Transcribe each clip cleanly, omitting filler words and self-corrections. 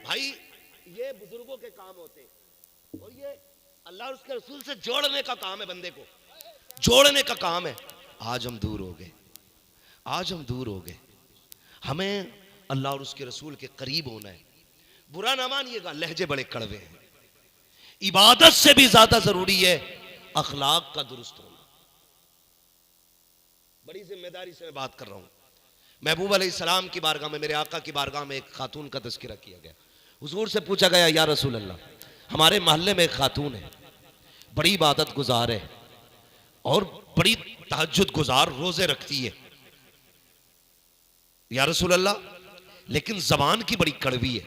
भाई ये बुजुर्गों के काम होते हैं और ये अल्लाह और उसके रसूल से जोड़ने का काम है, बंदे को जोड़ने का काम है। आज हम दूर हो गए, आज हम दूर हो गए। हमें अल्लाह और उसके रसूल के करीब होना है। बुरा ना मानिएगा, लहजे बड़े कड़वे हैं। इबादत से भी ज्यादा जरूरी है अखलाक का दुरुस्त होना। बड़ी जिम्मेदारी से मैं बात कर रहा हूं। महबूब अलैहिस्सलाम की बारगाह में, मेरे आका की बारगाह में एक खातून का तज़किरा किया गया। हुजूर से पूछा गया, या रसूल अल्लाह, हमारे मोहल्ले में एक खातून है, बड़ी इबादत गुजार है और बड़ी तहज्जुद गुजार, रोजे रखती है, या रसूल अल्लाह, लेकिन जबान की बड़ी कड़वी है।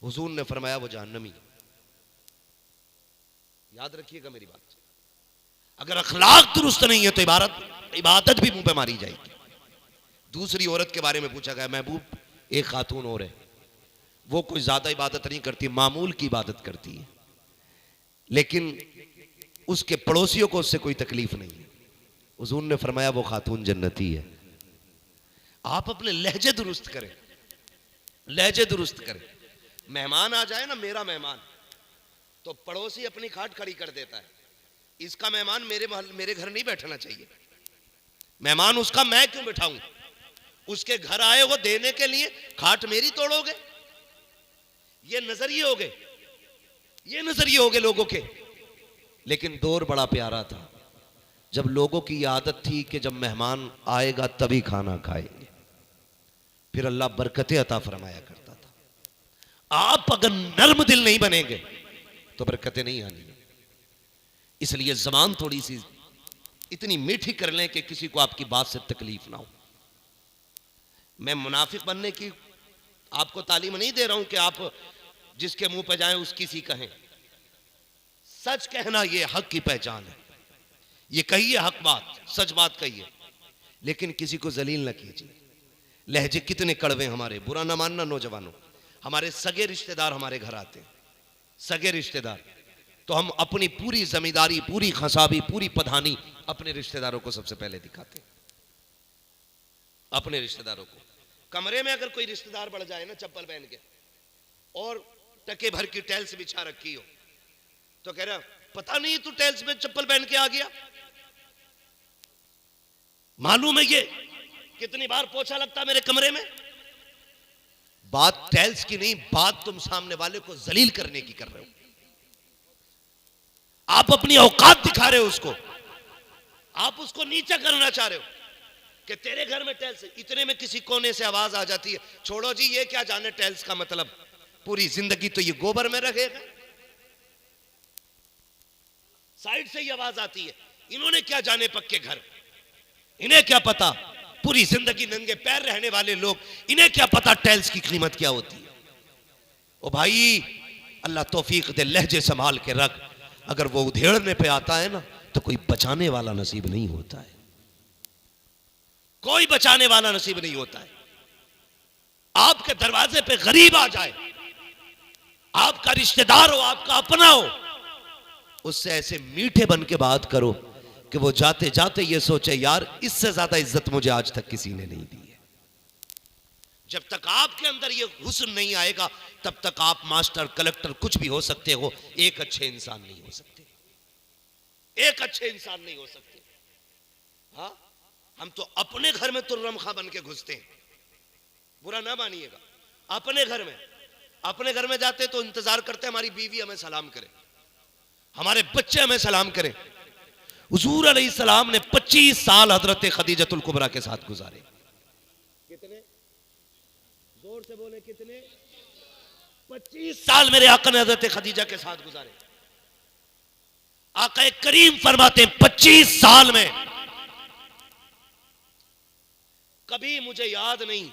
हुजूर ने फरमाया वो जहन्नमी। याद रखिएगा मेरी बात, अगर अखलाक दुरुस्त नहीं है तो इबादत भी मुंह पे मारी जाएगी। दूसरी औरत के बारे में पूछा गया, महबूब एक खातून और है, वो कोई ज्यादा इबादत नहीं करती, मामूल की इबादत करती है, लेकिन उसके पड़ोसियों को उससे कोई तकलीफ नहीं है। हुजूर ने फरमाया वो खातून जन्नती है। आप अपने लहजे दुरुस्त करें, लहजे दुरुस्त करें। मेहमान आ जाए ना, मेरा मेहमान, तो पड़ोसी अपनी खाट खड़ी कर देता है, इसका मेहमान मेरे घर नहीं बैठना चाहिए, मेहमान उसका मैं क्यों बैठाऊं? उसके घर आए हो देने के लिए, खाट मेरी तोड़ोगे? ये नजरिए हो गए, ये नजरिए हो गए लोगों के। लेकिन दौर बड़ा प्यारा था, जब लोगों की आदत थी कि जब मेहमान आएगा तभी खाना खाएंगे, फिर अल्लाह बरकतें अता फरमाया करता था। आप अगर नर्म दिल नहीं बनेंगे तो बरकतें नहीं आनी। इसलिए ज़बान थोड़ी सी इतनी मीठी कर लें कि किसी को आपकी बात से तकलीफ ना हो। मैं मुनाफिक बनने की आपको तालीम नहीं दे रहा हूं कि आप जिसके मुंह पे जाएं उसकी सी कहें। सच कहना ये हक की पहचान है। ये कहिए हक बात, सच बात कहिए, लेकिन किसी को जलील न कीजिए। लहजे कितने कड़वे हमारे, बुरा ना मानना नौजवानों। हमारे सगे रिश्तेदार हमारे घर आते हैं, सगे रिश्तेदार, तो हम अपनी पूरी जमींदारी, पूरी खसाबी, पूरी पधानी अपने रिश्तेदारों को सबसे पहले दिखाते हैं। अपने रिश्तेदारों को कमरे में अगर कोई रिश्तेदार बढ़ जाए ना चप्पल पहन के और टके भर की टाइल्स बिछा रखी हो, तो कह रहा पता नहीं तू टाइल्स में चप्पल पहन के आ गया। मालूम है ये कितनी बार पोछा लगता मेरे कमरे में। बात टाइल्स की नहीं, बात तुम सामने वाले को जलील करने की कर रहे हो। आप अपनी औकात दिखा रहे हो उसको, आप उसको नीचा करना चाह रहे हो कि तेरे घर में टाइल्स है। इतने में किसी कोने से आवाज आ जाती है, छोड़ो जी ये क्या जाने टाइल्स का मतलब, पूरी जिंदगी तो ये गोबर में रहेगा। साइड से ही आवाज आती है, इन्होंने क्या जाने पक्के घर, इन्हें क्या पता, पूरी जिंदगी नंगे पैर रहने वाले लोग, इन्हें क्या पता टाइल्स की कीमत क्या होती है। ओ भाई अल्लाह तौफीक दे, लहजे संभाल के रख। अगर वो उधेड़ने पे आता है ना तो कोई बचाने वाला नसीब नहीं होता है, कोई बचाने वाला नसीब नहीं होता है। आपके दरवाजे पे गरीब आ जाए, आपका रिश्तेदार हो, आपका अपना हो, उससे ऐसे मीठे बन के बात करो कि वो जाते जाते ये सोचे यार इससे ज्यादा इज्जत मुझे आज तक किसी ने नहीं दी है। जब तक आपके अंदर ये हुस्न नहीं आएगा तब तक आप मास्टर कलेक्टर कुछ भी हो सकते हो, एक अच्छे इंसान नहीं हो सकते, एक अच्छे इंसान नहीं हो सकते। हाँ, हम तो अपने घर में तुर्रम खां बन के घुसते हैं, बुरा ना मानिएगा। अपने घर में जाते तो इंतजार करते हमारी बीवी हमें सलाम करे, हमारे बच्चे हमें सलाम करें। हुजूर अलैहिस्सलाम ने 25 साल हजरत खदीजतुल कुबरा के साथ गुजारे। कितने? जोर से बोले कितने? 25 साल मेरे आका ने हजरत खदीजा के साथ गुजारे। आका करीम फरमाते हैं 25 साल में कभी मुझे याद नहीं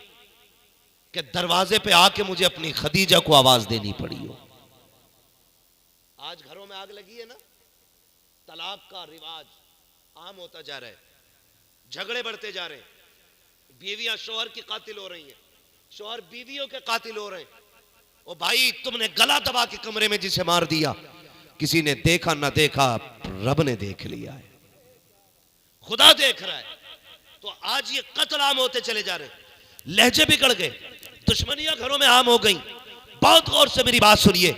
कि दरवाजे पे आके मुझे अपनी खदीजा को आवाज देनी पड़ी हो। आज घरों में आग लगी है ना, तलाक का रिवाज आम होता जा रहा है, झगड़े बढ़ते जा रहे हैं, बीवियां शौहर की कातिल हो रही हैं, शौहर बीवियों के कातिल हो रहे हैं। ओ भाई तुमने गला दबा के कमरे में जिसे मार दिया, किसी ने देखा ना देखा, रब ने देख लिया है, खुदा देख रहा है। तो आज ये कत्ल आम होते चले जा रहे हैं, लहजे बिगड़ गए, दुश्मनियां घरों में आम हो गई, बहुत गौर से मेरी बात सुनिए।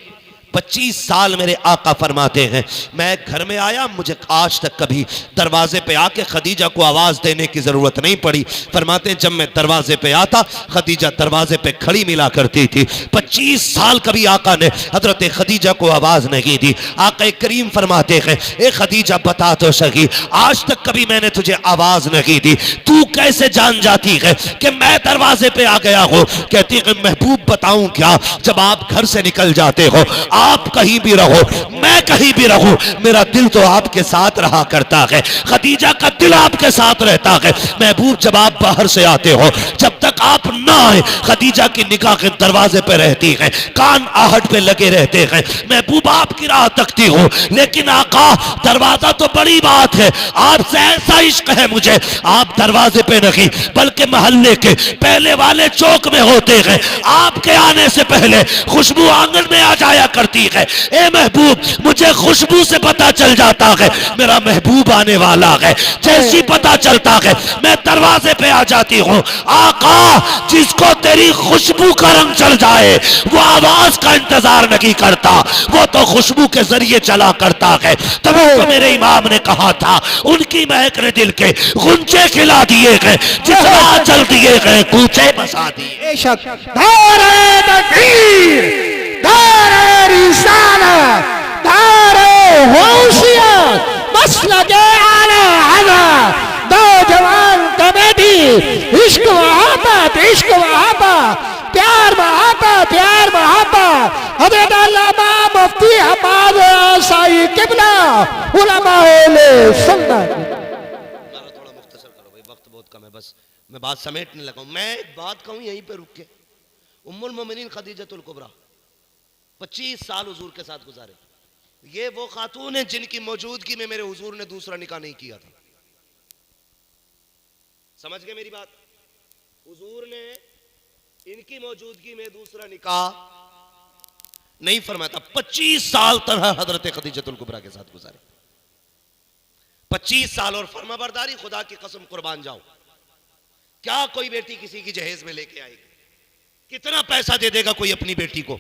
25 साल मेरे आका फरमाते हैं, मैं घर में आया, मुझे आज तक कभी दरवाजे पे आके खदीजा को आवाज देने की जरूरत नहीं पड़ी। फरमाते हैं जब मैं दरवाजे पे आता, खदीजा दरवाजे पे खड़ी मिला करती थी। 25 साल कभी आका ने हजरत खदीजा को आवाज नहीं दी। आका करीम फरमाते हैं, ए खदीजा बता तो सही, आज तक कभी मैंने तुझे आवाज नहीं दी, तू कैसे जान जाती है कि मैं दरवाजे पे आ गया हूं? कहती है महबूब बताऊं क्या, जब आप घर से निकल जाते हो, आप कहीं भी रहो, मैं कहीं भी रहूं, मेरा दिल तो आपके साथ रहा करता है। खदीजा का दिल आपके साथ रहता है। महबूब जब आप बाहर से आते हो, जब तक आप ना आए, खदीजा की निगाह के दरवाजे पे रहती है, कान आहट पे लगे रहते हैं। महबूब आपकी राह तकती हूं, लेकिन आका दरवाजा तो बड़ी बात है, आपसे ऐसा इश्क है मुझे, आप दरवाजे पे नहीं बल्कि मोहल्ले के पहले वाले चौक में होते हैं। आपके आने से पहले खुशबू आंगन में आ जाया करती है। ए महबूब, मुझे खुशबू से पता चल जाता है मेरा महबूब आने वाला है। जैसी पता चलता है मैं दरवाजे पे आ जाती हूँ। आका, जिसको तेरी खुशबू का रंग चल जाए वो आवाज का इंतजार नहीं करता, वो तो खुशबू के जरिए चला करता है। तभी तो मेरे इमाम ने कहा था, उनकी महक ने दिल के गुंजे खिला दिए गए, जितना चल दिए गए कूचे बसा दिए। बस लगे आना आना दो जवान कमेटी, इश्क मोहब्बत इश्क मोहब्बत, प्यार मोहब्बत प्यार मोहब्बत। हज़रत अल्लामा मुफ्ती हमाद साई किबला उलमाए सुन्नत। थोड़ा मुख्तसर करो भाई, वक्त बहुत कम है, बस मैं बात समेटने लगा हूं। मैं एक बात कहूं यहीं पे रुक के, उम्मुल मोमिनीन खदीजतुल कुबरा 25 साल हुजूर के साथ गुजारे। ये वो खातून है जिनकी मौजूदगी में मेरे हुजूर ने दूसरा निकाह नहीं किया था। समझ गए मेरी बात? हुजूर ने इनकी मौजूदगी में दूसरा निकाह नहीं फरमाया था। 25 साल तरह हजरत खदीजतुल कुबरा के साथ गुजारे, 25 साल। और फरमाबरदारी, खुदा की कसम कुर्बान जाओ, क्या कोई बेटी किसी की जहेज में लेके आएगी? कितना पैसा दे देगा कोई अपनी बेटी को?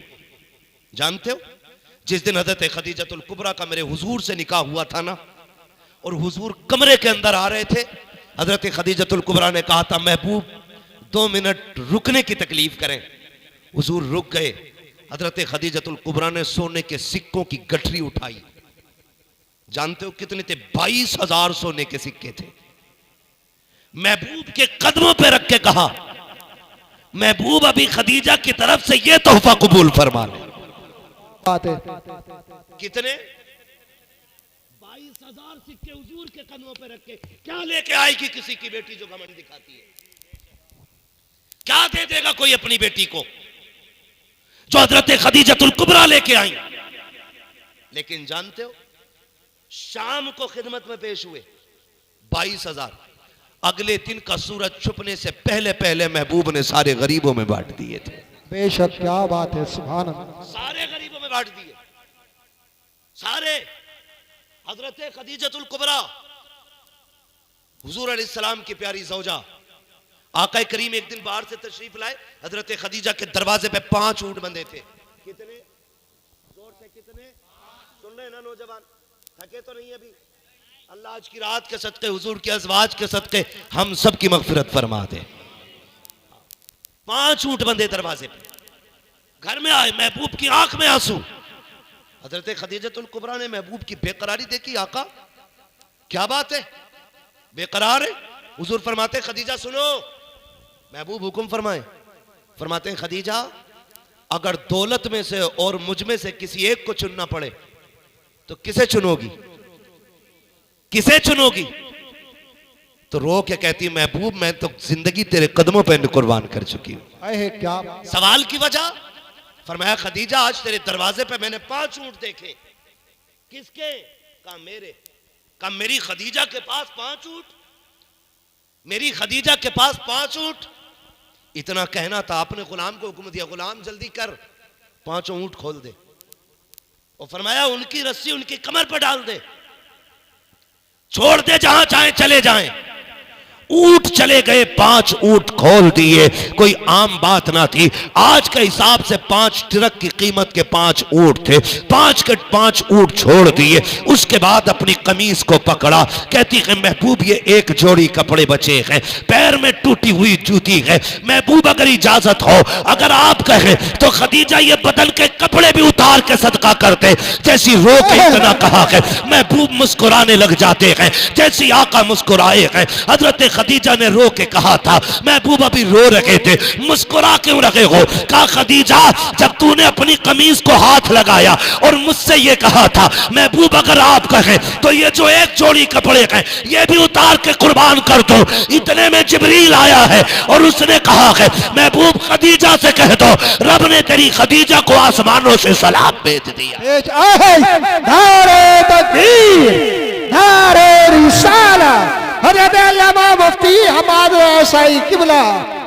जानते हो, जिस दिन हजरत खदीजतुल कुबरा का मेरे हुजूर से निकाह हुआ था ना, और हुजूर कमरे के अंदर आ रहे थे, हजरत खदीजतुल कुबरा ने कहा था महबूब 2 मिनट रुकने की तकलीफ करें। हुजूर रुक गए। हजरत खदीजतुल कुबरा ने सोने के सिक्कों की गठरी उठाई। जानते हो कितने थे? 22,000 सोने के सिक्के थे। महबूब के कदमों पे रख के कहा, महबूब अभी खदीजा की तरफ से यह तोहफा कबूल फरमा ले। कितने? 22,000 सिक्के हुजूर के कदमों पे रख के क्या लेके आएगी किसी की बेटी जो घमंड दिखाती है? क्या दे देगा कोई अपनी बेटी को जो हजरत खदीजतुल कुबरा लेके आई? लेकिन जानते हो, शाम को खिदमत में पेश हुए 22,000। अगले दिन का सूरज छुपने से पहले पहले महबूब ने सारे गरीबों में बांट दिए थे। बेशक, क्या बात है, सुभान अल्लाह। सारे गरीबों में बांट दिए, सारे। हजरत खदीजतुल कुबरा, हुजूर अलैहिस्सलाम की प्यारी ज़ौजा, आका करीम एक दिन बाहर से तशरीफ लाए। हजरत खदीजा के दरवाजे पे 5 ऊंट बंधे थे। कितने? जोर से कितने? सुन रहे ना नौजवान? थके तो नहीं अभी? अल्लाह आज की रात के सदके, हुजूर के अज़वाज के सदके हम सब की मगफिरत फरमा दे। 5 ऊंट बंधे दरवाजे पे। घर में आए, महबूब की आंख में आंसू। हजरत खदीजतुल कुबरा ने महबूब की बेकरारी देखी। आका क्या बात है, बेकरार है? हुजूर फरमाते खदीजा सुनो। महबूब हुक्म फरमाए। फरमाते हैं खदीजा, अगर दौलत में से और मुझ में से किसी एक को चुनना पड़े तो किसे चुनोगी? किसे चुनोगी? तो रो के कहती महबूब मैं तो जिंदगी तेरे कदमों पे कुर्बान कर चुकी हूं। क्या सवाल की वजह? फरमाया खदीजा आज तेरे दरवाजे पे मैंने 5 ऊंट देखे। किसके? कहा मेरे। कहा मेरी खदीजा के पास 5 ऊंट? मेरी खदीजा के पास 5 ऊंट? इतना कहना था, आपने गुलाम को हुक्म दिया, गुलाम जल्दी कर 5 ऊंट खोल दे। और फरमाया उनकी रस्सी उनकी कमर पर डाल दे, छोड़ दे, जहां चाहे चले जाएं। ऊंट चले गए, 5 ऊंट खोल दिए। कोई आम बात ना थी। आज के हिसाब से 5 ट्रक की कीमत के 5 ऊंट थे। 5 के 5 ऊंट छोड़ दिए। उसके बाद अपनी कमीज को पकड़ा, कहती है महबूब ये एक जोड़ी कपड़े बचे हैं, पैर में टूटी हुई जूती है। महबूब अगर इजाजत हो, अगर आप कहें तो खदीजा ये बदन के कपड़े भी उतार के सदका करते। जैसी रो के इतना कहा है, महबूब मुस्कुराने लग जाते हैं। जैसी आका मुस्कुराए हैं, हजरत खदीजा ने रो के कहा था, महबूब अभी रो रहे थे, मुस्कुरा क्यों रहे हो? कहा खदीजा जब तूने अपनी कमीज को हाथ लगाया और मुझसे ये कहा था महबूब अगर आप कहें तो ये जो एक जोड़ी कपड़े हैं ये भी उतार के कुर्बान कर दो। इतने में जिब्रील आया है और उसने कहा है महबूब खदीजा से कह दो रब ने तेरी खदीजा को आसमानों से सलाम भेज दिया। नारे तकबीर, नारे रिसाला, हज़रत अल्लामा मुफ्ती हमाद ऐसाई किबला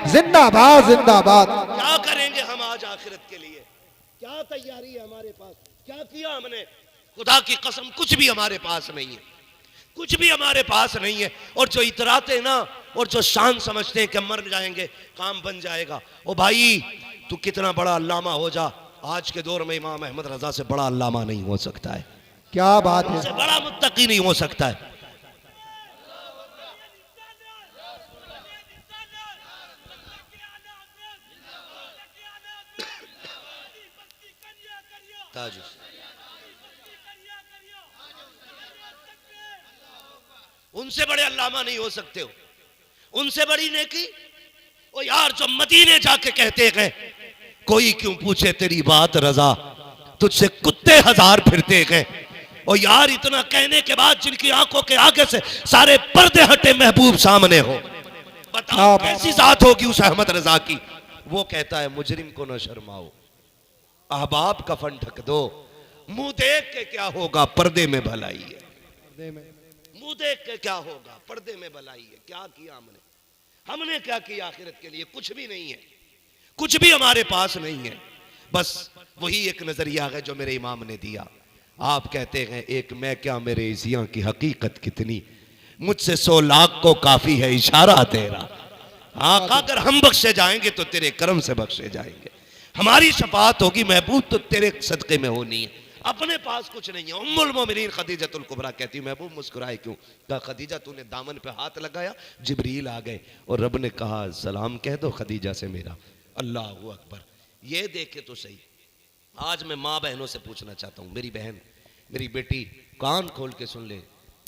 जिंदाबाद जिंदाबाद। क्या करेंगे हम आज आखिरत के लिए? क्या तैयारी है हमारे पास? क्या किया हमने? खुदा की कसम कुछ भी हमारे पास नहीं है, कुछ भी हमारे पास नहीं है। और जो इतराते ना और जो शान समझते हैं कि मर जाएंगे काम बन जाएगा, ओ भाई तू कितना बड़ा अल्लामा हो जा, आज के दौर में इमाम अहमद रजा से बड़ा अल्लामा नहीं हो सकता है, क्या बात है, उससे बड़ा मुत्तकी नहीं हो सकता है। उनसे बड़े अल्लामा नहीं हो सकते हो, उनसे बड़ी नेकी। ओ यार जो मदीने जाके कहते हैं कोई क्यों पूछे तेरी बात रजा, तुझसे कुत्ते 1000 फिरते गए। और यार इतना कहने के बाद जिनकी आंखों के आगे से सारे पर्दे हटे, महबूब सामने हो, बताओ कैसी जात होगी उस अहमद रजा की। वो कहता है मुजरिम को न शर्माओ, अहबाब कफन ढक दो, मुंह देख के क्या होगा पर्दे में भलाई है, मुंह देख के क्या होगा पर्दे में भलाई है। क्या किया हमने क्या किया आखिरत के लिए? कुछ भी नहीं है, कुछ भी हमारे पास नहीं है। बस वही एक नजरिया है जो मेरे इमाम ने दिया। आप कहते हैं एक मैं क्या मेरे इसियां की हकीकत कितनी, मुझसे 100 लाख को काफी है इशारा तेरा। हाँ अगर हम बख्शे जाएंगे तो तेरे कर्म से बख्शे जाएंगे, हमारी शफाअत होगी महबूब तो तेरे सदके में होनी है, अपने पास कुछ नहीं है। उम्मुल मोमिनीन खदीजतुल कुबरा कहती महबूब मुस्कुराए क्यों? कहा खदीजा तूने दामन पे हाथ लगाया, जिब्रील आ गए और रब ने कहा सलाम कह दो खदीजा से मेरा। अल्लाह अकबर। ये देखे तो सही। आज मैं माँ बहनों से पूछना चाहता हूँ, मेरी बहन मेरी बेटी कान खोल के सुन ले,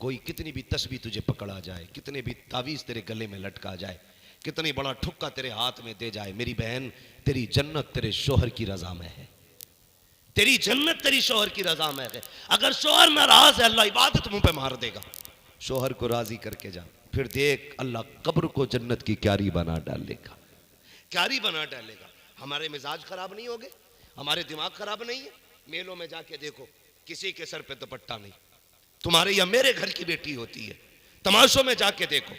कोई कितनी भी तस्बीह तुझे पकड़ा जाए, कितने भी तावीज़ तेरे गले में लटका जाए, कितनी बड़ा ठुक्का तेरे हाथ में दे जाए, मेरी बहन तेरी जन्नत तेरे शोहर की रजा में है, तेरी जन्नत तेरी शोहर की रजा में है। अगर शोहर नाराज है अल्लाह इबादत मुंह पे मार देगा। शोहर को राजी करके जा, फिर देख अल्लाह कब्र को जन्नत की क्यारी बना डालेगा, क्यारी बना डालेगा। हमारे मिजाज खराब नहीं होंगे, हमारे दिमाग खराब नहीं है। मेलों में जाके देखो किसी के सर पे दुपट्टा नहीं, तुम्हारे या मेरे घर की बेटी होती है। तमाशों में जाके देखो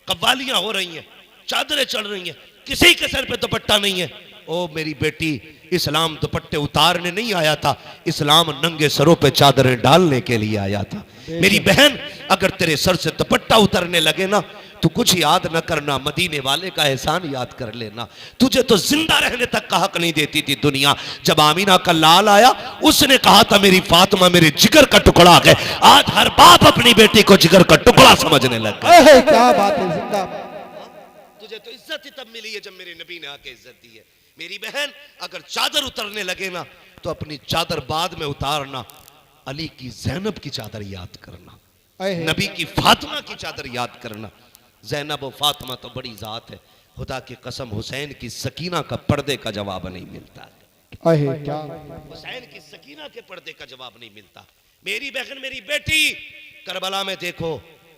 कव्वालियां हो रही हैं, चादरें चढ़ रही हैं, किसी के सर पे दुपट्टा नहीं है। ओ मेरी बेटी इस्लाम दुपट्टे उतारने नहीं आया था, इस्लाम नंगे सरों पे चादरें डालने के लिए आया था। मेरी बहन अगर तेरे सर से दुपट्टा उतरने लगे ना तो कुछ याद न करना, मदीने वाले का एहसान याद कर लेना। तुझे तो जिंदा रहने तक का हक नहीं देती थी दुनिया। जब आमीना का लाल आया उसने कहा था मेरी फातिमा मेरे जिगर का टुकड़ा है। आज हर बाप अपनी बेटी को जिगर का टुकड़ा समझने लग गया। क्या बात है, जिंदाबाद। तुझे तो इज्जत ही तब मिली है जब मेरे नबी ने आके इज्जत दी है। मेरी बहन अगर चादर उतरने लगे ना तो अपनी चादर बाद में उतारना, अली की ज़ैनब की चादर याद करना, नबी की फातिमा की चादर याद करना। ज़ैनब और फातिमा तो बड़ी जात है, खुदा की कसम हुसैन की सकीना का पर्दे का जवाब नहीं मिलता, हुसैन की सकीना के पर्दे का जवाब नहीं मिलता। मेरी बहन मेरी बेटी करबला में देखो,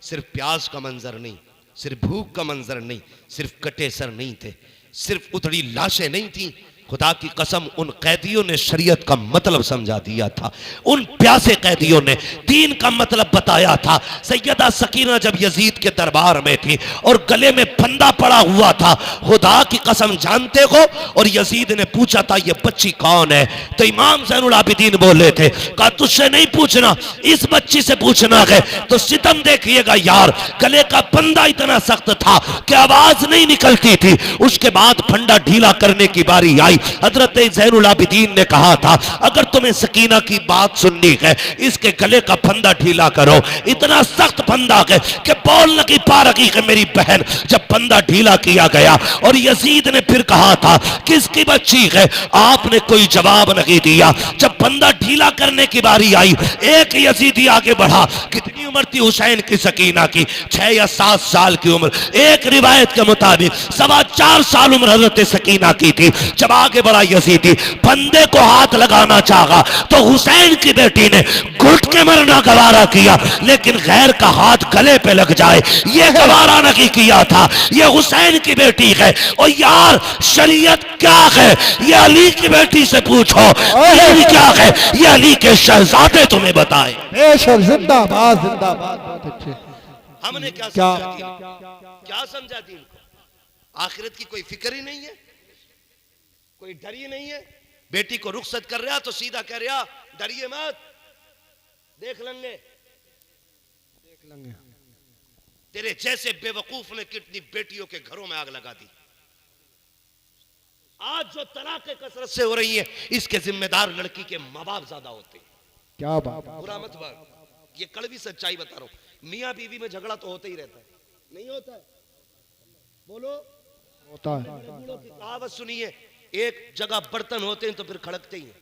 सिर्फ प्यास का मंजर नहीं, सिर्फ भूख का मंजर नहीं, सिर्फ कटे सर नहीं थे, सिर्फ उतड़ी लाशें नहीं थी, खुदा की कसम उन कैदियों ने शरीयत का मतलब समझा दिया था, उन प्यासे कैदियों ने दीन का मतलब बताया था। सैयदा सकीना जब यजीद के दरबार में थी और गले में फंदा पड़ा हुआ था, खुदा की कसम जानते हो, और यजीद ने पूछा था ये बच्ची कौन है, तो इमाम ज़ैनुल आबिदीन बोले थे, कहा तुझसे नहीं पूछना, इस बच्ची से पूछना है। तो सितम देखिएगा यार, गले का फंदा इतना सख्त था कि आवाज नहीं निकलती थी। उसके बाद फंदा ढीला करने की बारी आई। हजरत ज़ैनुल आबिदीन ने कहा था अगर तुम्हें सकीना की बात सुननी है, इसके गले का फंदा ढीला करो। इतना सख्त फंदा है कि बोल नहीं पा रही है मेरी बहन। जब फंदा ढीला किया गया और यजीद ने फिर कहा था किसकी बच्ची है, आपने कोई जवाब नहीं दिया। जब फंदा ढीला करने की बारी आई, एक यजीदी आगे बढ़ा। कितनी उम्र थी हुसैन की सकीना की? 6 या 7 साल की उम्र। एक रिवायत के मुताबिक 4.25 साल उम्र हजरत सकीना की थी। जब आगे बढ़ा यजीदी, फंदे को हाथ लगाना चाहा तो हुसैन की बेटी ने घुट के मरना गवारा किया, लेकिन गैर का हाथ गले पे लग जाए ये गवारा नहीं किया था। ये हुसैन की बेटी है। और यार शरीयत क्या है ये अली की बेटी से पूछो, दीन क्या है ये अली के शहजादे तुम्हें बताए। बेशक, जिंदाबाद जिंदाबाद, बहुत अच्छे। हमने क्या क्या? समझा दीन को? क्या समझा दीन को? आखिरत की कोई फिक्र ही नहीं है, कोई डर ही नहीं है। बेटी को रुखसत कर रहा तो सीधा कह रहा डरिए मत, देख लेंगे। तेरे जैसे बेवकूफ ने कितनी बेटियों के घरों में आग लगा दी। आज जो तलाक कसरत से हो रही है, इसके जिम्मेदार लड़की के माँ बाप ज्यादा होते हैं। क्या बात। बुरा मत बात, ये कड़वी सच्चाई बता रहा हूं। मियाँ बीवी में झगड़ा तो होता ही रहता है, नहीं होता है? बोलो। होता है। बूढ़ों की कहावत सुनिए, एक जगह बर्तन होते हैं तो फिर खड़कते ही हैं।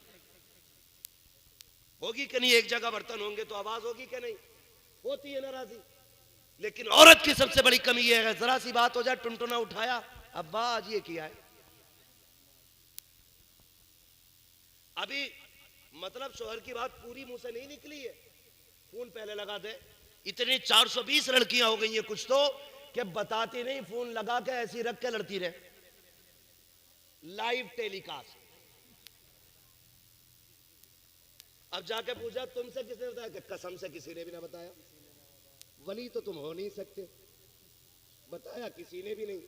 होगी कि नहीं? एक जगह बर्तन होंगे तो आवाज होगी कि नहीं? होती है नाराजी। लेकिन औरत की सबसे बड़ी कमी यह है, जरा सी बात हो जाए टुनटुना उठाया, अब्बा आज ये किया है। अभी मतलब शोहर की बात पूरी मुंह से नहीं निकली है, फोन पहले लगा दे। इतनी 420 लड़कियां हो गई हैं कुछ तो कि बताती नहीं, फोन लगा के ऐसी रख के लड़ती रहे। Live telecast. अब जाके पूछा तुमसे किसने बताया? कि कसम से किसी ने भी ना बताया। वली तो तुम हो नहीं सकते, बताया किसी ने भी नहीं।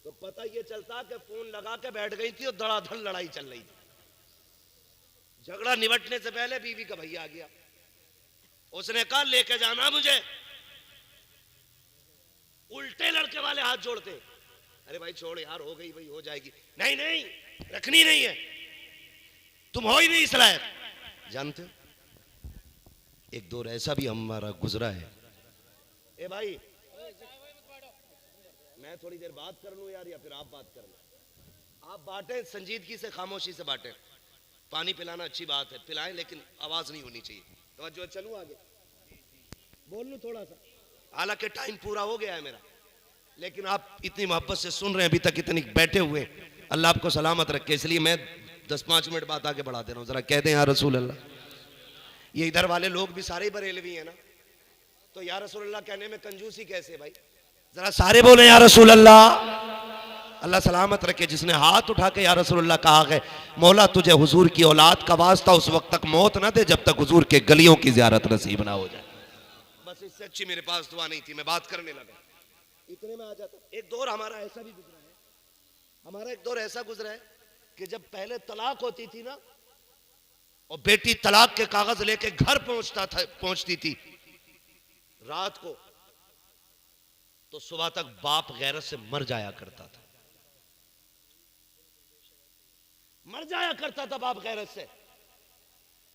तो पता ये चलता कि फोन लगा के बैठ गई थी और धड़ाधड़ लड़ाई चल रही थी। झगड़ा निपटने से पहले बीवी का भैया आ गया, उसने कहा लेके जाना मुझे। उल्टे लड़के वाले हाथ जोड़ते, अरे भाई छोड़ यार, हो गई भाई, हो जाएगी। नहीं नहीं, रखनी नहीं है, तुम हो ही नहीं इस लायक। जानते हो एक दौर ऐसा भी हमारा गुजरा है। ए भाई मैं थोड़ी देर बात कर लूं यार, या फिर आप बात कर लो? आप बांटें संजीदगी से, खामोशी से बांटें। पानी पिलाना अच्छी बात है, पिलाएं, लेकिन आवाज नहीं होनी चाहिए। तो चलूं आगे, बोल लूं थोड़ा सा? हालांकि टाइम पूरा हो गया है मेरा, लेकिन आप इतनी मोहब्बत से सुन रहे हैं, अभी तक इतनी बैठे हुए। अल्लाह आपको सलामत रखे, इसलिए मैं 10-5 मिनट बाद आगे बढ़ा दे रहा हूं। जरा कह दें या रसूल अल्लाह। ये इधर वाले लोग भी सारे बरेलवी है ना, तो या रसूल अल्लाह कहने में कंजूसी कैसे भाई? जरा सारे बोले या रसूल अल्लाह। अल्लाह सलामत रखे। जिसने हाथ उठा के या रसूल अल्लाह कहा है, मौला तुझे हुजूर की औलाद का वास्ता उस वक्त तक मौत ना दे जब तक हुजूर के गलियों की ज़ियारत नसीब ना हो जाए। बस इससे अच्छी मेरे पास दुआ नहीं थी, मैं बात करने लगा, इतने में आ जाता। एक दौर हमारा ऐसा भी गुजरा है, हमारा एक दौर ऐसा गुजरा है कि जब पहले तलाक होती थी ना, और बेटी तलाक के कागज लेके घर पहुंचती थी रात को, तो सुबह तक बाप गैरत से मर जाया करता था। मर जाया करता था बाप गैरत से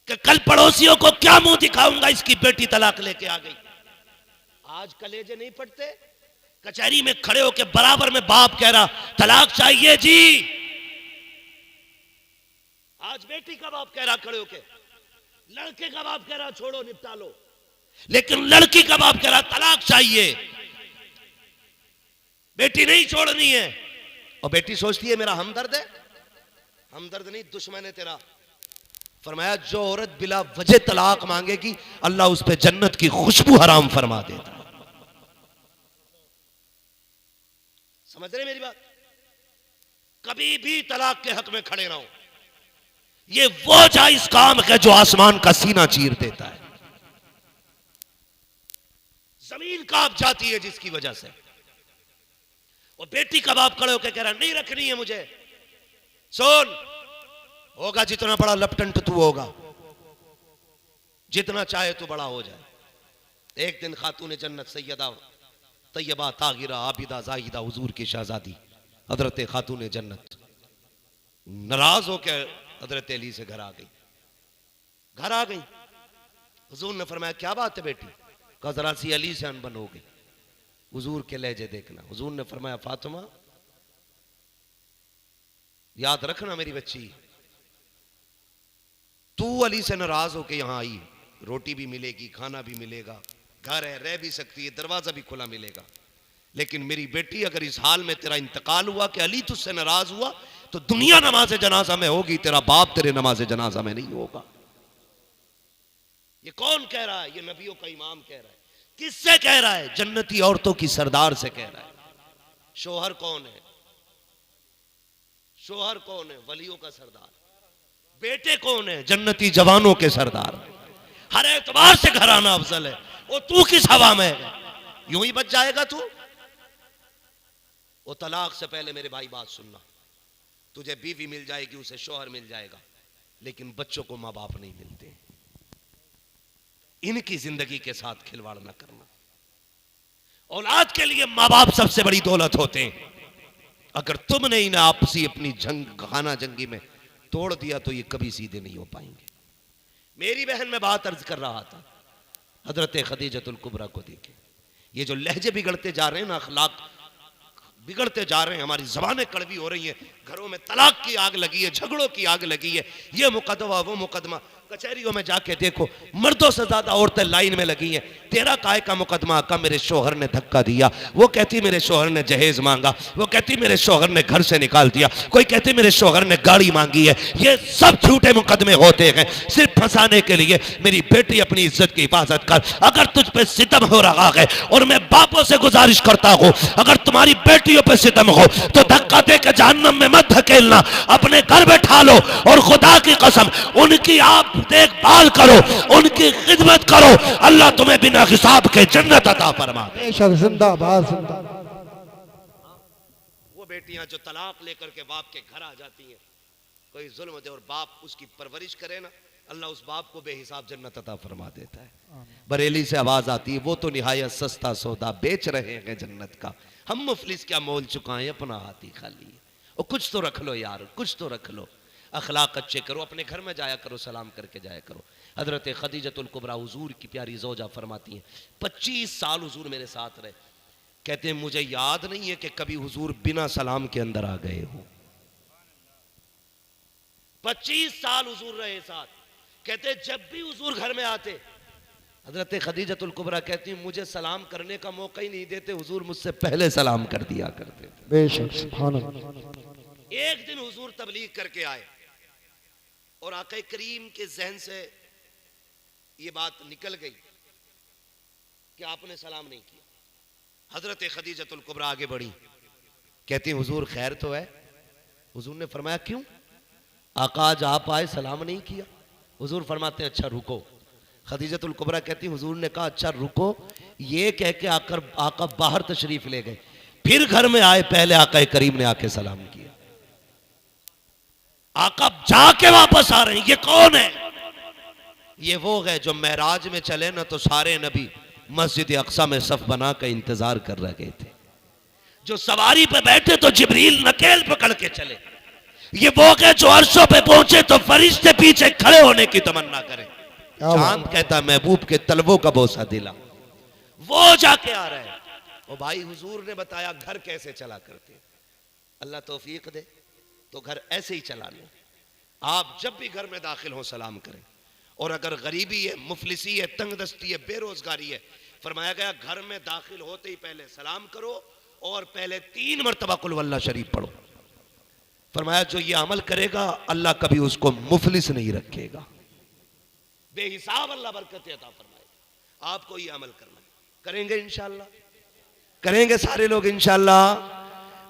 कि कल पड़ोसियों को क्या मुंह दिखाऊंगा, इसकी बेटी तलाक लेके आ गई। आज कलेजे नहीं फटते? कचहरी में खड़े होके बराबर में बाप कह रहा तलाक चाहिए जी। आज बेटी का बाप कह रहा खड़े होके, लड़के का बाप कह रहा छोड़ो निपटा लो, लेकिन लड़की का बाप कह रहा तलाक चाहिए, बेटी नहीं छोड़नी है। और बेटी सोचती है मेरा हमदर्द है। हमदर्द नहीं, दुश्मन है तेरा। फरमाया जो औरत बिला वजह तलाक मांगेगी, अल्लाह उस पे जन्नत की खुशबू हराम फरमा देता। समझ रहे मेरी बात? कभी भी तलाक के हक में खड़े रहो। ये वो जायज काम है जो आसमान का सीना चीर देता है, जमीन कांप जाती है जिसकी वजह से। वो बेटी का बाप खड़े होकर कह रहा नहीं रखनी है मुझे, सुन, होगा जितना बड़ा लपटंट तू होगा, जितना चाहे तू बड़ा हो जाए। एक दिन खातून जन्नत सैयदा तैयबा तागिरा आबिदा जाहिदा हुजूर की शहजादी हजरत खातून जन्नत नाराज होकर हजरत अली से घर आ गई। हुजूर ने फरमाया क्या बात है बेटी? कहा जरा सी अली से अनबन हो गई। हुजूर के लहजे देखना। हुजूर ने फरमाया फातिमा याद रखना मेरी बच्ची, तू अली से नाराज होके यहां आई, रोटी भी मिलेगी, खाना भी मिलेगा, घर है, रह भी सकती है, दरवाजा भी खुला मिलेगा, लेकिन मेरी बेटी अगर इस हाल में तेरा इंतकाल हुआ कि अली तुझसे नाराज हुआ तो दुनिया नमाज जनाजा में होगी, तेरा बाप तेरे नमाज जनाजा में नहीं होगा। ये कौन कह रहा है? ये नबियों का इमाम कह रहा है। किससे कह रहा है? जन्नती औरतों की सरदार से कह रहा है। शोहर कौन है? शोहर कौन है? वलियों का सरदार। बेटे कौन है? जन्नती जवानों के सरदार। हर एतबार से घराना अफजल है। और तू किस हवा में है? यूं ही बच जाएगा तू? वो तलाक से पहले मेरे भाई बात सुनना, तुझे बीवी मिल जाएगी, उसे शोहर मिल जाएगा, लेकिन बच्चों को मां बाप नहीं मिलते। इनकी जिंदगी के साथ खिलवाड़ ना करना। औलाद के लिए मां बाप सबसे बड़ी दौलत होते हैं। अगर तुमने इन्हें आपसी अपनी खाना जंगी में तोड़ दिया तो ये कभी सीधे नहीं हो पाएंगे। मेरी बहन में बात अर्ज कर रहा था, हजरत खदीजतुल कुबरा को देखे, ये जो लहजे बिगड़ते जा रहे हैं ना, अखलाक बिगड़ते जा रहे हैं, हमारी जबानें कड़वी हो रही हैं, घरों में तलाक की आग लगी है, झगड़ों की आग लगी है, ये मुकदमा वो मुकदमा। कचहरियों में जाके देखो, मर्दों से ज्यादा औरतें लाइन में लगी हैं। तेरा काय का मुकदमा? का मेरे शोहर ने धक्का दिया, वो कहती मेरे शोहर ने जहेज मांगा, वो कहती मेरे शोहर ने घर से निकाल दिया, कोई कहती मेरे शोहर ने गाड़ी मांगी है। ये सब झूठे मुकदमे होते हैं सिर्फ फंसाने के लिए। मेरी बेटी अपनी इज्जत की हिफाजत कर। अगर तुझ पे सितम हो रहा है, और मैं बापों से गुजारिश करता हूं, अगर तुम्हारी बेटियों पे सितम हो तो धक्का दे के जहन्नम में मत धकेलना, अपने घर बैठा लो और खुदा की कसम उनकी आप देखभाल करो, उनकी खिदमत करो, अल्लाह तुम्हें बिना हिसाब के जन्नत अता फरमाए। बेशक जिंदाबाद जिंदाबाद। वो बेटियां जो तलाक लेकर के बाप के घर आ जाती हैं, कोई जुल्म दे और बाप उसकी परवरिश करे ना, अल्लाह उस बाप को बेहिसाब जन्नत अता फरमा देता है। बरेली से आवाज आती है, वो तो निहायत सस्ता सौदा बेच रहे हैं जन्नत का, हम मुफलिस क्या मोल चुकाएं, अपना हाथ ही खाली है। और कुछ तो रख लो यार, कुछ तो रख लो, अखलाक अच्छे करो, अपने घर में जाया करो, सलाम करके जाया करो। हजरत खदीजतुल कुबरा हुजूर की प्यारी ज़ौजा फरमाती हैं, 25 साल हुजूर मेरे साथ रहे। कहते हैं मुझे याद नहीं है कि कभी हुजूर बिना सलाम के अंदर आ गए हो। 25 साल हुजूर रहे साथ। कहते जब भी हुजूर घर में आते, हजरत खदीजतुल कुबरा कहती हैं मुझे सलाम करने का मौका ही नहीं देते, हुजूर मुझसे पहले सलाम कर दिया करते थे। बेशक सुभान अल्लाह। एक दिन हुजूर तबलीग करके आए और आका करीम के जहन से ये बात निकल गई कि आपने सलाम नहीं किया। हजरत खदीजतुल कुबरा आगे बढ़ी, कहती हुजूर खैर तो है? हुजूर ने फरमाया क्यों? आका आज आप आए सलाम नहीं किया। हुजूर फरमाते हैं अच्छा रुको। खदीजतुल कुबरा कहती हुजूर ने कहा अच्छा रुको, ये कह के आकर आका बाहर तशरीफ ले गए, फिर घर में आए, पहले आका करीम ने आके सलाम किया। आका जाके वापस आ रहे हैं, ये कौन है? ये वो है जो महराज में चले ना तो सारे नबी मस्जिद अक्सा में सफ बना कर इंतजार कर रहे थे, जो सवारी पे बैठे तो जिब्रील नकेल पकड़ के चले। ये वो है जो अर्शों पे पहुंचे तो फरिश्ते पीछे खड़े होने की तमन्ना करें। चांद कहता महबूब के तलवों का बोसा दिला, वो जाके आ रहे हैं। ओ भाई हुजूर ने बताया घर कैसे चला करते, अल्लाह तौफीक दे तो घर ऐसे ही चला लें। आप जब भी घर में दाखिल हो सलाम करें, और अगर गरीबी है, मुफलिसी है, तंगदस्ती है, बेरोजगारी है, फरमाया गया घर में दाखिल होते ही पहले सलाम करो और पहले 3 मरतबा कुल वल्लाह शरीफ पढ़ो। फरमाया जो ये अमल करेगा अल्लाह कभी उसको मुफलिस नहीं रखेगा, बेहिसाब अल्लाह बरकत अता फरमाएगा। आपको ये अमल करना है, करेंगे इंशाअल्लाह, करेंगे सारे लोग इंशाअल्लाह।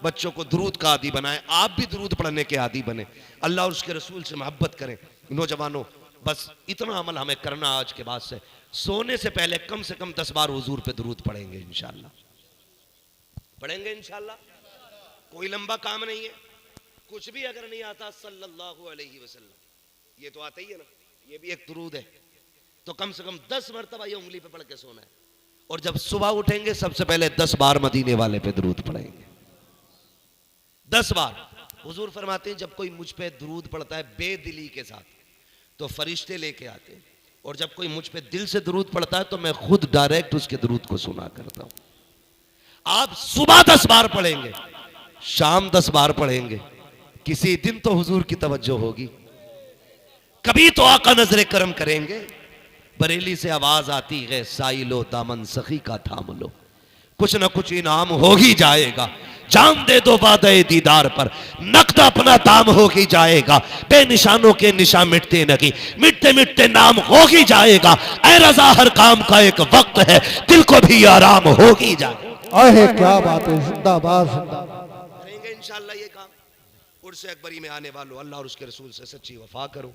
बच्चों को दुरूद का आदी बनाएं, आप भी दुरूद पढ़ने के आदी बने, अल्लाह और उसके रसूल से मोहब्बत करें। नौजवानों, बस इतना अमल हमें करना आज के बाद से, सोने से पहले कम से कम 10 बार हुजूर पे दुरूद पढ़ेंगे इंशाल्लाह, पढ़ेंगे इंशाल्लाह। कोई लंबा काम नहीं है, कुछ भी अगर नहीं आता सल्लल्लाहु अलैहि वसल्लम, ये तो आता ही है ना, ये भी एक दुरूद है, तो कम से कम 10 मरतबा ये उंगली पे पढ़ के सोना है। और जब सुबह उठेंगे सबसे पहले 10 बार मदीने वाले पे दुरूद पढ़ेंगे, 10 बार। हुजूर फरमाते हैं जब कोई मुझ पे दुरूद पढ़ता है बेदिली के साथ तो फरिश्ते लेके आते हैं, और जब कोई मुझ पे दिल से दुरूद पढ़ता है तो मैं खुद डायरेक्ट उसके दुरूद को सुना करता हूं। आप सुबह 10 बार पढ़ेंगे, शाम 10 बार पढ़ेंगे, किसी दिन तो हुजूर की तवज्जो होगी, कभी तो आका नजरे करम करेंगे। बरेली से आवाज आती है, साइलो दामन सखी का थाम लो, कुछ ना कुछ इनाम हो ही जाएगा, जान दे दो वादे दीदार पर, नकद अपना दाम हो ही जाएगा, बेनिशानों के निशान मिटते नहीं, मिटते मिटते नाम हो ही जाएगा। ऐ रजा हर काम का एक वक्त है, दिल को भी आराम हो ही जाएगा। अहे क्या बात है, जिंदाबाद जिंदाबाद। करेंगे इंशाल्लाह ये काम। उर्स अकबरी में आने वालों, अल्लाह और उसके रसूल से सच्ची वफा करो,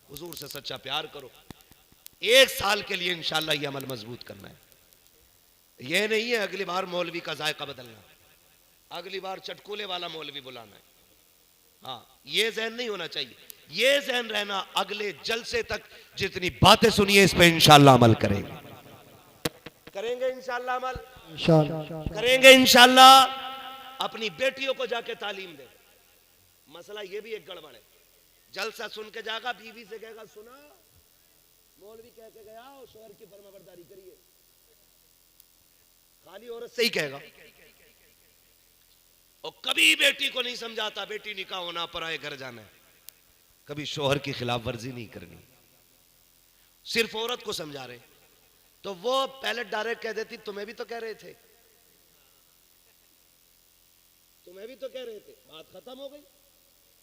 हुजूर से सच्चा प्यार करो। 1 साल के लिए इंशाल्लाह ये अमल मजबूत करना है। ये नहीं है अगली बार मौलवी का जायका बदलना, अगली बार चटकुले वाला मौलवी बुलाना है। हाँ, ये ज़हन नहीं होना चाहिए, ये ज़हन रहना अगले जलसे तक जितनी बातें सुनिए इस पे इंशाल्लाह अमल करेंगे, करेंगे इंशाल्लाह अमल, इंशाअल्लाह करेंगे इंशाल्लाह। अपनी बेटियों को जाके तालीम दे। मसला ये भी एक गड़बड़ है, जलसा सुन के जाएगा, बीवी से कहेगा सुना मौलवी कह के गया और शोहर की फरमाबरदारी करिए, खाली औरत से ही कहेगा, और कभी बेटी को नहीं समझाता बेटी निकाह होना, पराए घर जाना है, कभी शोहर की खिलाफ वर्जी नहीं करनी, सिर्फ औरत को समझा रहे। तो वो पहले डायरेक्ट कह देती तुम्हें भी तो कह रहे थे, तुम्हें भी तो कह रहे थे, बात खत्म हो गई।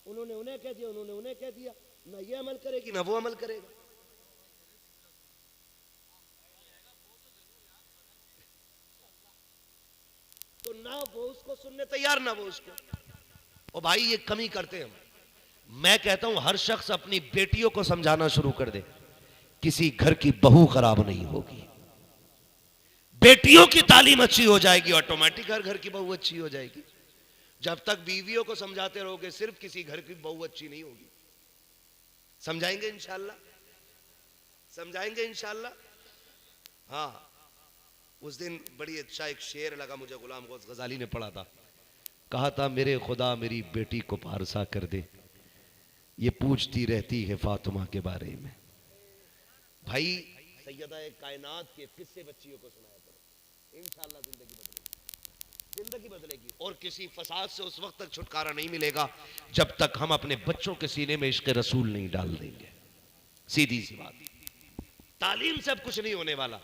उन्होंने उन्हें कह दिया, उन्होंने उन्हें कह दिया, ना ये अमल करेगी ना वो अमल करेगा। तो ना वो उसको सुनने तैयार ना वो उसको। और भाई ये कमी करते हैं हम। मैं कहता हूं हर शख्स अपनी बेटियों को समझाना शुरू कर दे, किसी घर की बहू खराब नहीं होगी। बेटियों की तालीम अच्छी हो जाएगी, ऑटोमेटिक हर घर की बहू अच्छी हो जाएगी। जब तक बीवियों को समझाते रहोगे सिर्फ किसी घर की बहू अच्छी नहीं होगी। समझाएंगे इंशाल्लाह, समझाएंगे इंशाल्लाह। हाँ, उस दिन बड़ी अच्छा एक शेर लगा मुझे, गुलाम गौस गजाली ने पढ़ा था, कहा था मेरे खुदा मेरी बेटी को पारसा कर दे, ये पूछती रहती है फातिमा के बारे में। भाई सैयदा कायनात के किस्से बच्चियों को सुनाया करो, इंशाल्लाह जिंदगी बदलेगी, जिंदगी बदलेगी। और किसी फसाद से उस वक्त तक छुटकारा नहीं मिलेगा जब तक हम अपने बच्चों के सीने में इश्क रसूल नहीं डाल देंगे। सीधी सी बात, तालीम से अब कुछ नहीं होने वाला,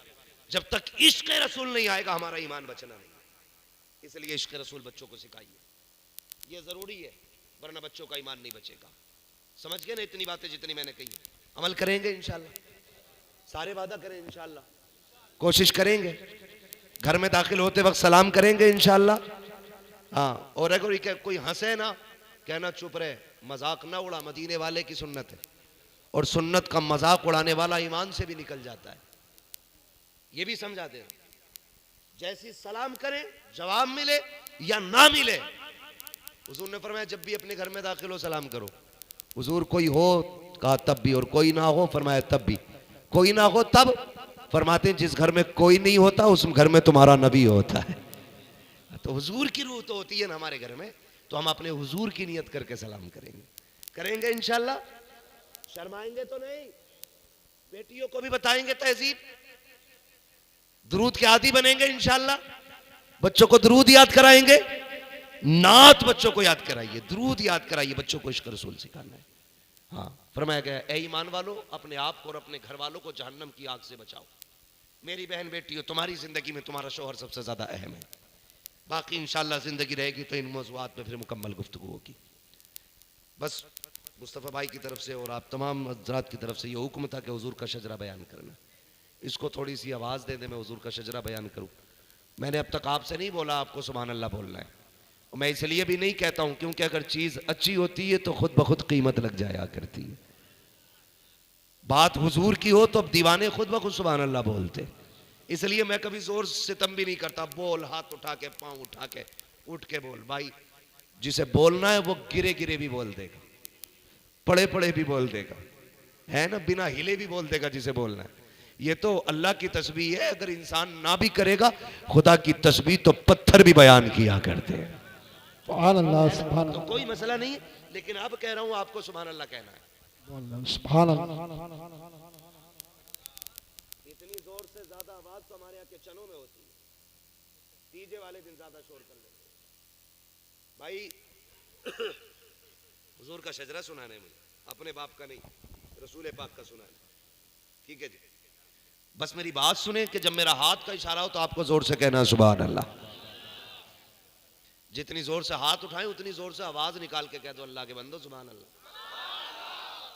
जब तक इश्क रसूल नहीं आएगा हमारा ईमान बचना नहीं। इसलिए इश्क रसूल बच्चों को सिखाइए, ये जरूरी है, वरना बच्चों का ईमान नहीं बचेगा। समझ गए ना इतनी बातें जितनी मैंने कही, अमल करेंगे इंशाल्लाह, सारे वादा करें इंशाल्लाह, कोशिश करेंगे। घर में दाखिल होते वक्त सलाम करेंगे इंशाल्लाह। हाँ, और अगर कोई हंसे ना, कहना चुप रहे, मजाक ना उड़ा, मदीने वाले की सुन्नत है, और सुन्नत का मजाक उड़ाने वाला ईमान से भी निकल जाता है, ये भी समझा देना। जैसी सलाम करें, जवाब मिले या ना मिले, हुजूर ने फरमाया जब भी अपने घर में दाखिल हो सलाम करो। हुजूर कोई हो कहा तब भी, और कोई ना हो फरमाया तब भी। कोई ना हो तब फरमाते हैं जिस घर में कोई नहीं होता उस घर में तुम्हारा नबी होता है। तो हुजूर की रूह तो होती है ना हमारे घर में, तो हम अपने हुजूर की नियत करके सलाम करेंगे, करेंगे इंशाल्लाह। शर्माएंगे तो नहीं, बेटियों को भी बताएंगे तहजीब, दुरूद के आदी बनेंगे इंशाल्लाह, बच्चों को दुरूद याद कराएंगे, नात बच्चों को याद कराइए, दुरूद याद कराइए, बच्चों को इश्क रसूल सिखाना है। हाँ, फरमाया गया ए ईमान वालों अपने आप को और अपने घर वालों को जहन्नम की आग से बचाओ। मेरी बहन बेटियों, तुम्हारी जिंदगी में तुम्हारा शौहर सबसे ज्यादा अहम है, बाकी इंशाल्लाह जिंदगी रहेगी तो इन मौज़ूआत पे फिर मुकम्मल गुफ्तगू होगी। बस मुस्तफ़ा भाई की तरफ से और आप तमाम हज़रात की तरफ से ये हुक्म था कि हुजूर का शजरा बयान करना, इसको थोड़ी सी आवाज़ दे दे, मैं हुजूर का शजरा बयान करूँ। मैंने अब तक आपसे नहीं बोला आपको सुभान अल्लाह बोलना है, मैं इसलिए भी नहीं कहता हूं क्योंकि अगर चीज अच्छी होती है तो खुद ब खुद कीमत लग जाया करती है। बात हुजूर की हो तो अब दीवाने खुद ब खुद सुभान अल्लाह बोलते। इसलिए मैं कभी जोर सितम भी नहीं करता, बोल, हाथ उठा के, पांव उठा के, उठ के बोल। भाई जिसे बोलना है वो गिरे गिरे भी बोल देगा, पड़े पड़े भी बोल देगा, है ना, बिना हिले भी बोल देगा जिसे बोलना है। ये तो अल्लाह की तस्बीह है, अगर इंसान ना भी करेगा खुदा की तस्बीह तो पत्थर भी बयान किया करते हैं। सुभान अल्लाह, सुभान तो कोई मसला नहीं है, लेकिन अब कह रहा हूं आपको सुभान अल्लाह कहना है। अल्लाह, सुभान अल्लाह। इतनी जोर से ज्यादा आवाज तो हमारे यहाँ के चनों में होती है, डीजे वाले दिन ज्यादा शोर कर लेते भाई। हुजूर का शजरा सुनाना है मुझे, अपने बाप का नहीं, रसूल पाक का सुनाना। ठीक है जी, बस मेरी बात सुने कि जब मेरा हाथ का इशारा हो तो आपको जोर से कहना सुभान अल्लाह। जितनी जोर से हाथ उठाएं उतनी जोर से आवाज निकाल के कह दो अल्लाह के बंदो सुभान अल्लाह।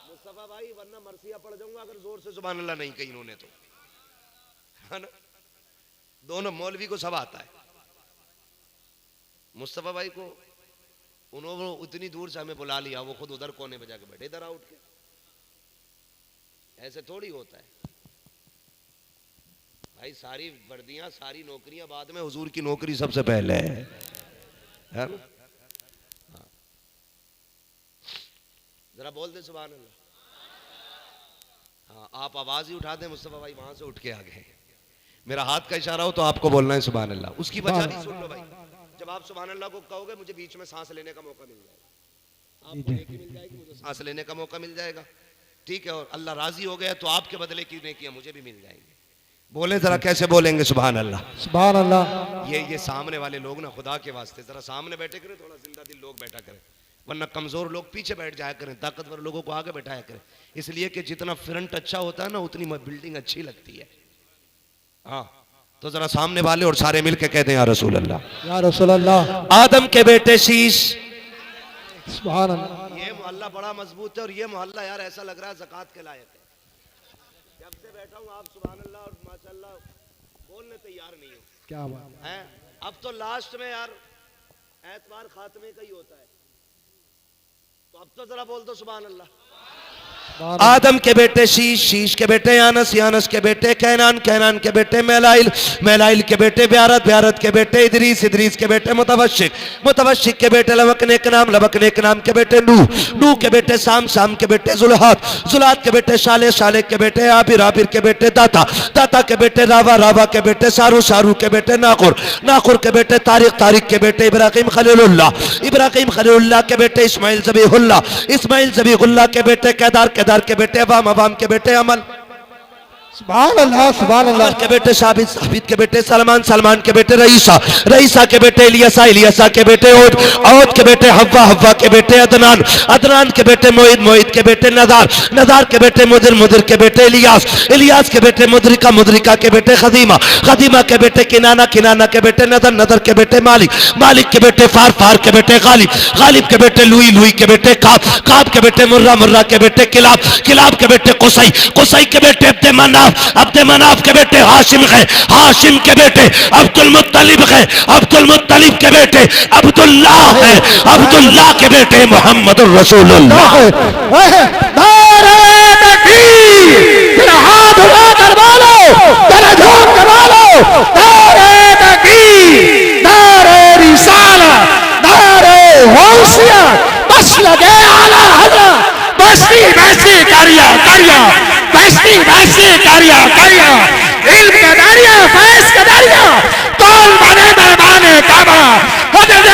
मुस्तफा भाई वरना मरसिया पड़ जाऊंगा अगर जोर से सुभान अल्लाह नहीं कही इन्होंने तो, है ना। दोनों मौलवी को सब आता है, मुस्तफा भाई को उन्होंने उतनी दूर से हमें बुला लिया, वो खुद उधर कोने पे जाके बैठे, इधर आ उठ के। ऐसे थोड़ी होता है भाई, सारी वर्दियां सारी नौकरियां बाद में, हुजूर की नौकरी सबसे पहले है ना। हाँ। जरा बोल दे सुभान अल्लाह। हाँ, आप आवाज ही उठा दें, मुस्तफा भाई वहां से उठ के आ गए। मेरा हाथ का इशारा हो तो आपको बोलना है सुभान अल्लाह। उसकी वजह भी सुन लो भाई, जब आप सुभान अल्लाह को कहोगे मुझे बीच में सांस लेने का मौका मिल जाएगा, आपको नेकी मिल जाएगी, मुझे सांस लेने का मौका मिल जाएगा। ठीक है, और अल्लाह राजी हो गया तो आपके बदले की नेकियां मुझे भी मिल जाएंगी। बोले जरा कैसे बोलेंगे सुभान अल्लाह। सुभान अल्लाह। ये सामने वाले लोग ना खुदा के वास्ते जरा सामने बैठे करें, थोड़ा जिंदा दिल लोग बैठा करें, वरना कमजोर लोग पीछे बैठ जाया करें, ताकतवर लोगों को आगे बैठाया करें। इसलिए कि जितना फ्रंट अच्छा होता है ना उतनी बिल्डिंग अच्छी लगती है। हाँ, तो जरा सामने वाले और सारे मिलके कहते हैं या रसूल अल्लाह, या रसूल अल्लाह। आदम के बेटे शीश। सुभान अल्लाह। ये मोहल्ला बड़ा मजबूत है और ये मोहल्ला यार ऐसा लग रहा है ज़कात के लायक है। जब से बैठा हूँ आप सुभान अल्लाह और माशाअल्लाह बोलने तैयार नहीं हो। क्या बात है, अब तो लास्ट में यार एतवार खात्मे का ही होता है, तो अब तो जरा बोल दो सुभान अल्लाह। आदम के बेटे शीश, शीश के बेटे यानस, यानस के बेटे कैनान, कैनान के बेटे मेलाइल, मेलाइल के बेटे ब्यारत, ब्यारत के बेटे इदरीस, इदरीस के बेटे मुतवशिक, मुतवशिक के बेटे लबक नेक नाम, लबक नेक नाम के बेटे नूह, नूह के बेटे साम, साम के बेटे जुलहात, जुलहात के बेटे शाले, शाले के बेटे आबिर, आबिर के बेटे दाता, दाता के बेटे रावा, रावा के बेटे सारू, सारू के बेटे नाकुर, नाकुर के बेटे तारिक, तारिक के बेटे इब्राहिम खलीलुल्लाह, इब्राहिम खलीलुल्लाह के बेटे इस्माइल ज़बीहुल्लाह, इस्माइल ज़बीहुल्लाह के बेटे केदार, केदार के बेटे अवाम, अवाम के बेटे अमल, सुभान अल्लाह, सुभान अल्लाह। के बेटे साबित, साबित के बेटे सलमान, सलमान के बेटे रईसा, रईसा के बेटे इलियासा, इलियासा के बेटे औद, औद के बेटे हव्वा, हव्वा के बेटे अदनान, अदनान के बेटे मोहित, मोहित के बेटे नदार, नदार के बेटे मुदिर, मुदिर के बेटे इलियास, इलियास के बेटे मुद्रिका, मुद्रिका के बेटे खदीमा, खदीमा के बेटे किनाना, किनाना के बेटे नदर, नदर के बेटे मालिक, मालिक के बेटे फार, फार के बेटे गालिब, गालिब के बेटे लुई, लुई के बेटे काब, काब के बेटे मुर्रा, मुर्रा के बेटे किलाब, किलाब के बेटे कुसई, कुसई के बेटे अब्दे मनाफ, अब्दे मनाफ के बेटे हाशिम है, हाशिम के बेटे अब्दुल मुत्तलिब है, अब्दुल मुत्तलिब के बेटे अब्दुल्लाह है, अब्दुल्लाह के बेटे मोहम्मद रसूलुल्लाह। हाथ उठाकर बोलो, जरा झूम कर बोलो, नारे तकबीर, नारे रिसालत, नारे गौसिया, बस लगे आला हज़रत, बस्ती वैसी करिया करिया, बस्ती वैसी करिया करिया, इल्म का दरिया, फैज़ का दरिया, कौन बने मेहमान काबा, हज़रत